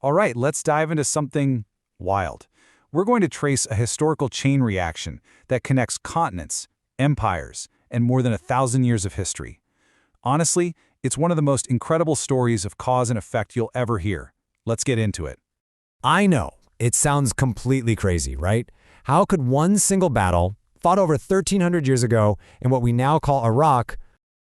All right, let's dive into something wild. We're going to trace a historical chain reaction that connects continents, empires, and more than 1,000 years of history. Honestly, it's one of the most incredible stories of cause and effect you'll ever hear. Let's get into it. I know, it sounds completely crazy, right? How could one single battle, fought over 1,300 years ago in what we now call Iraq,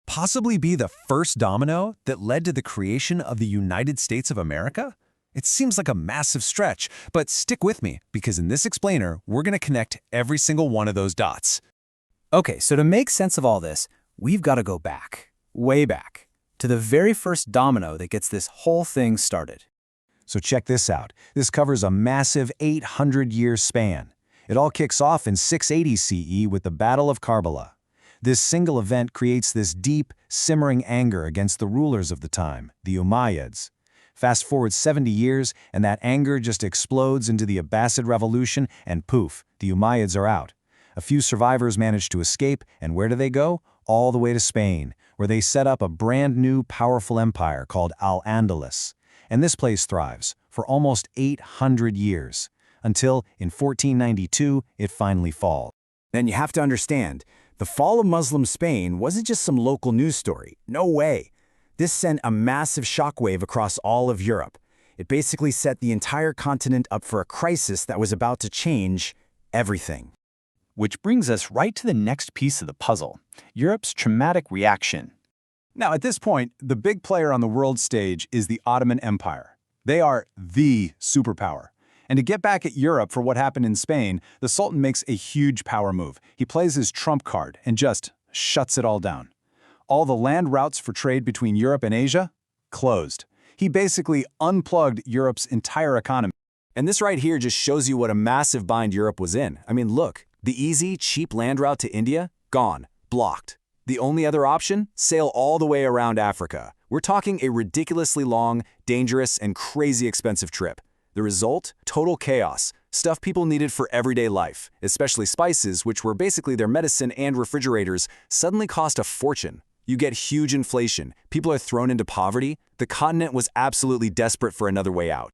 Possibly be the first domino that led to the creation of the United States of America? It seems like a massive stretch, but stick with me, because in this explainer, we're going to connect every single one of those dots. Okay, so to make sense of all this, we've got to go back, way back, to the very first domino that gets this whole thing started. So check this out. This covers a massive 800-year span. It all kicks off in 680 CE with the Battle of Karbala. This single event creates this deep, simmering anger against the rulers of the time, the Umayyads. Fast forward 70 years, and that anger just explodes into the Abbasid Revolution, and poof, the Umayyads are out. A few survivors manage to escape, and where do they go? All the way to Spain, where they set up a brand new, powerful empire called Al-Andalus. And this place thrives for almost 800 years, until, in 1492, it finally falls. Then you have to understand, the fall of Muslim Spain wasn't just some local news story. No way. This sent a massive shockwave across all of Europe. It basically set the entire continent up for a crisis that was about to change everything. Which brings us right to the next piece of the puzzle, Europe's traumatic reaction. Now, at this point, the big player on the world stage is the Ottoman Empire. They are the superpower. And to get back at Europe for what happened in Spain, the Sultan makes a huge power move. He plays his trump card and just shuts it all down. All the land routes for trade between Europe and Asia? Closed. He basically unplugged Europe's entire economy. And this right here just shows you what a massive bind Europe was in. I mean, look, the easy, cheap land route to India? Gone. Blocked. The only other option? Sail all the way around Africa. We're talking a ridiculously long, dangerous, and crazy expensive trip. The result? Total chaos. Stuff people needed for everyday life, especially spices, which were basically their medicine and refrigerators, suddenly cost a fortune. You get huge inflation. People are thrown into poverty. The continent was absolutely desperate for another way out.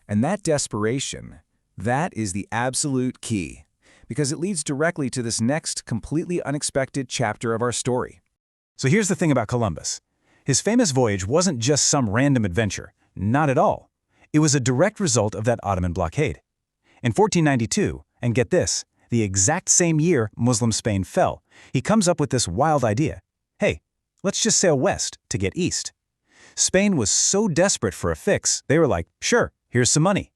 And that desperation, that is the absolute key, because it leads directly to this next completely unexpected chapter of our story. So here's the thing about Columbus. His famous voyage wasn't just some random adventure. Not at all. It was a direct result of that Ottoman blockade. In 1492, and get this, the exact same year Muslim Spain fell, he comes up with this wild idea. Hey, let's just sail west to get east. Spain was so desperate for a fix, they were like, sure, here's some money.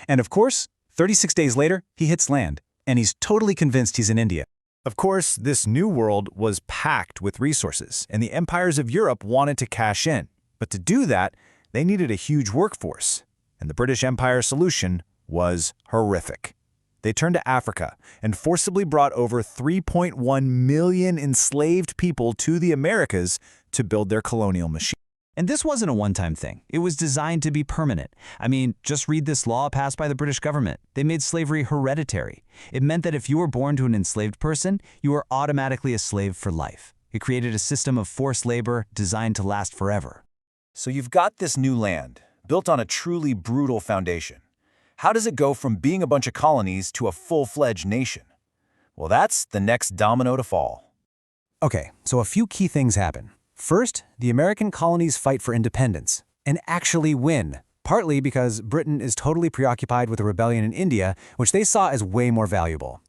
And of course, 36 days later, he hits land, and he's totally convinced he's in India. Of course, this new world was packed with resources, and the empires of Europe wanted to cash in. But to do that, they needed a huge workforce. And the British Empire's solution was horrific. They turned to Africa and forcibly brought over 3.1 million enslaved people to the Americas to build their colonial machine. And this wasn't a one-time thing. It was designed to be permanent. I mean, just read this law passed by the British government. They made slavery hereditary. It meant that if you were born to an enslaved person, you were automatically a slave for life. It created a system of forced labor designed to last forever. So you've got this new land, built on a truly brutal foundation. How does it go from being a bunch of colonies to a full-fledged nation? Well, that's the next domino to fall. Okay, so a few key things happen. First, the American colonies fight for independence, and actually win, partly because Britain is totally preoccupied with a rebellion in India, which they saw as way more valuable.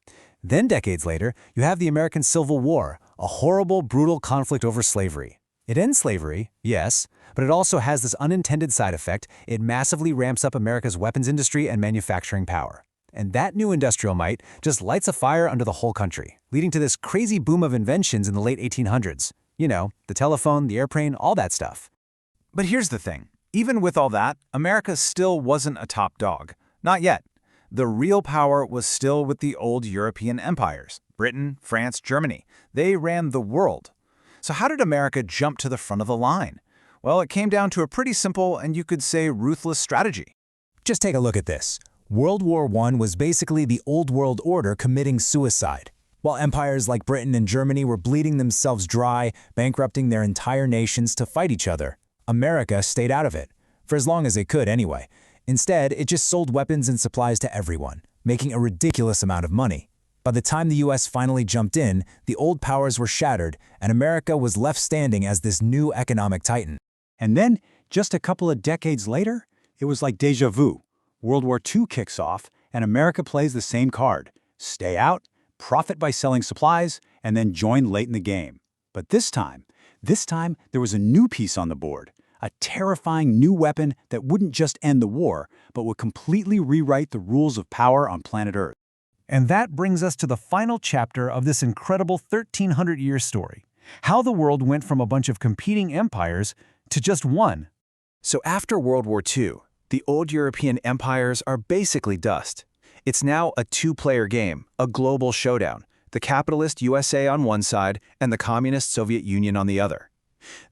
Then decades later, you have the American Civil War, a horrible, brutal conflict over slavery. It ends slavery, yes, but it also has this unintended side effect. It massively ramps up America's weapons industry and manufacturing power. And that new industrial might just lights a fire under the whole country, leading to this crazy boom of inventions in the late 1800s. You know, the telephone, the airplane, all that stuff. But here's the thing. Even with all that, America still wasn't a top dog. Not yet. The real power was still with the old European empires. Britain, France, Germany. They ran the world. So how did America jump to the front of the line? Well, it came down to a pretty simple and you could say ruthless strategy. Just take a look at this. World War I was basically the old world order committing suicide. While empires like Britain and Germany were bleeding themselves dry, bankrupting their entire nations to fight each other, America stayed out of it, for as long as they could anyway. Instead, it just sold weapons and supplies to everyone, making a ridiculous amount of money. By the time the US finally jumped in, the old powers were shattered, and America was left standing as this new economic titan. And then, just a couple of decades later, it was like déjà vu. World War II kicks off, and America plays the same card. Stay out, profit by selling supplies, and then join late in the game. But this time there was a new piece on the board. A terrifying new weapon that wouldn't just end the war, but would completely rewrite the rules of power on planet Earth. And that brings us to the final chapter of this incredible 1,300-year story. How the world went from a bunch of competing empires to just one. So after World War II, the old European empires are basically dust. It's now a two-player game, a global showdown, the capitalist USA on one side and the communist Soviet Union on the other.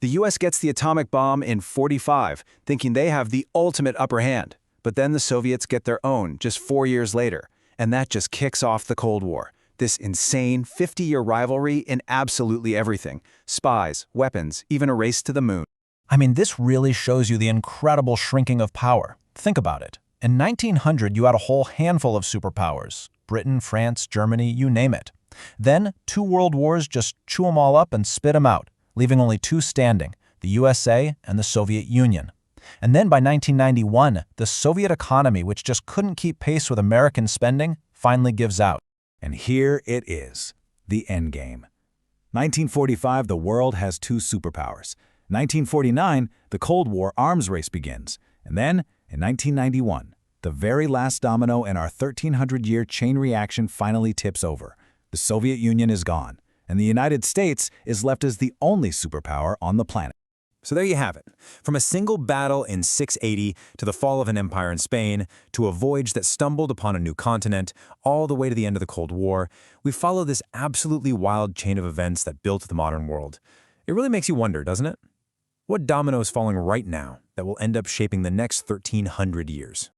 The US gets the atomic bomb in '45, thinking they have the ultimate upper hand. But then the Soviets get their own just 4 years later, and that just kicks off the Cold War. This insane 50-year rivalry in absolutely everything. Spies, weapons, even a race to the moon. I mean, this really shows you the incredible shrinking of power. Think about it. In 1900, you had a whole handful of superpowers. Britain, France, Germany, you name it. Then, 2 world wars just chew them all up and spit them out, leaving only 2 standing, the USA and the Soviet Union. And then by 1991, the Soviet economy, which just couldn't keep pace with American spending, finally gives out. And here it is, the endgame. 1945, the world has 2 superpowers. 1949, the Cold War arms race begins. And then, in 1991, the very last domino in our 1,300-year chain reaction finally tips over. The Soviet Union is gone, and the United States is left as the only superpower on the planet. So there you have it. From a single battle in 680 to the fall of an empire in Spain, to a voyage that stumbled upon a new continent, all the way to the end of the Cold War, we follow this absolutely wild chain of events that built the modern world. It really makes you wonder, doesn't it? What domino is falling right now that will end up shaping the next 1,300 years?